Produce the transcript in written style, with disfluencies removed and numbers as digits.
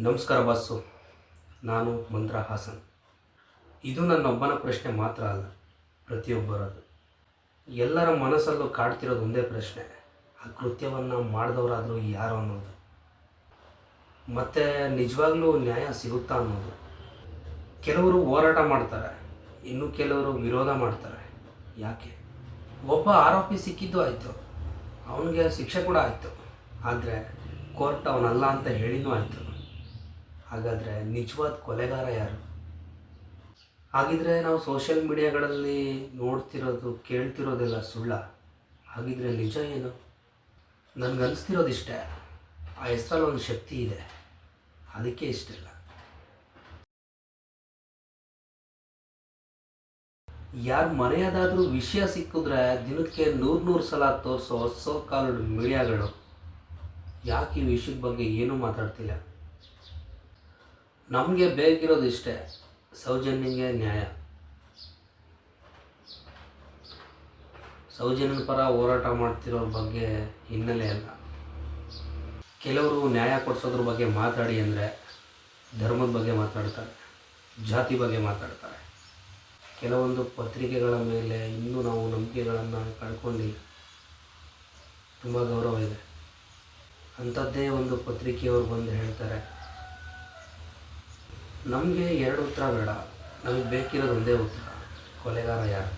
ನಮಸ್ಕಾರ ಬಾಸು. ನಾನು ಮಂತ್ರ ಹಾಸನ್. ಇದು ನನ್ನೊಬ್ಬನ ಪ್ರಶ್ನೆ ಮಾತ್ರ ಅಲ್ಲ, ಪ್ರತಿಯೊಬ್ಬರದು. ಎಲ್ಲರ ಮನಸ್ಸಲ್ಲೂ ಕಾಡ್ತಿರೋದು ಒಂದೇ ಪ್ರಶ್ನೆ: ಆ ಕೃತ್ಯವನ್ನು ಮಾಡಿದವರಾದರೂ ಯಾರು ಅನ್ನೋದು, ಮತ್ತು ನಿಜವಾಗ್ಲೂ ನ್ಯಾಯ ಸಿಗುತ್ತಾ ಅನ್ನೋದು. ಕೆಲವರು ಹೋರಾಟ ಮಾಡ್ತಾರೆ, ಇನ್ನು ಕೆಲವರು ವಿರೋಧ ಮಾಡ್ತಾರೆ. ಯಾಕೆ? ಒಬ್ಬ ಆರೋಪಿ ಸಿಕ್ಕಿದ್ದು ಆಯಿತು, ಅವನಿಗೆ ಶಿಕ್ಷೆ ಕೂಡ ಆಯಿತು, ಆದರೆ ಕೋರ್ಟ್ ಅವನಲ್ಲ ಅಂತ ಹೇಳಿನೂ ಆಯಿತು. ಹಾಗಾದರೆ ನಿಜವಾದ ಕೊಲೆಗಾರ ಯಾರು? ಹಾಗಿದ್ರೆ ನಾವು ಸೋಷಿಯಲ್ ಮೀಡಿಯಾಗಳಲ್ಲಿ ನೋಡ್ತಿರೋದು ಕೇಳ್ತಿರೋದೆಲ್ಲ ಸುಳ್ಳ? ಹಾಗಿದ್ರೆ ನಿಜ ಏನು? ನನಗನ್ನಿಸ್ತಿರೋದಿಷ್ಟೇ: ಆ ಹೆಸರಲ್ಲಿ ಒಂದು ಶಕ್ತಿ ಇದೆ, ಅದಕ್ಕೆ ಇಷ್ಟೆಲ್ಲ. ಯಾರ ಮನೆಯದಾದರೂ ವಿಷಯ ಸಿಕ್ಕಿದ್ರೆ ದಿನಕ್ಕೆ ನೂರು ಸಲ ತೋರಿಸೋ ಸೋ ಕಾಲ್ಡ್ ಮೀಡಿಯಾಗಳು ಯಾಕೆ ಈ ವಿಷಯದ ಬಗ್ಗೆ ಏನೂ ಮಾತಾಡ್ತಿಲ್ಲ? ನಮಗೆ ಬೇಕಿರೋದು ಇಷ್ಟೇ: ಸೌಜನ್ಯಂಗೆ ನ್ಯಾಯ. ಸೌಜನ್ಯನ ಪರ ಹೋರಾಟ ಮಾಡ್ತಿರೋರ ಬಗ್ಗೆ ಹಿನ್ನೆಲೆ ಅಲ್ಲ. ಕೆಲವರು ನ್ಯಾಯ ಕೊಡಿಸೋದ್ರ ಬಗ್ಗೆ ಮಾತಾಡಿ ಅಂದರೆ ಧರ್ಮದ ಬಗ್ಗೆ ಮಾತಾಡ್ತಾರೆ, ಜಾತಿ ಬಗ್ಗೆ ಮಾತಾಡ್ತಾರೆ. ಕೆಲವೊಂದು ಪತ್ರಿಕೆಗಳ ಮೇಲೆ ಇನ್ನೂ ನಾವು ನಂಬಿಕೆಗಳನ್ನು ಕಳ್ಕೊಂಡಿಲ್ಲ. ತುಂಬ ಗೌರವ ಇದೆ. ಅಂಥದ್ದೇ ಒಂದು ಪತ್ರಿಕೆಯವರು ಬಂದು ಹೇಳ್ತಾರೆ: ನಮಗೆ ಎರಡು ಉತ್ತರ ಬೇಡ, ನಮಗೆ ಬೇಕಿರೋದು ಒಂದೇ ಉತ್ತರ: ಕೊಲೆಗಾರ ಯಾರು?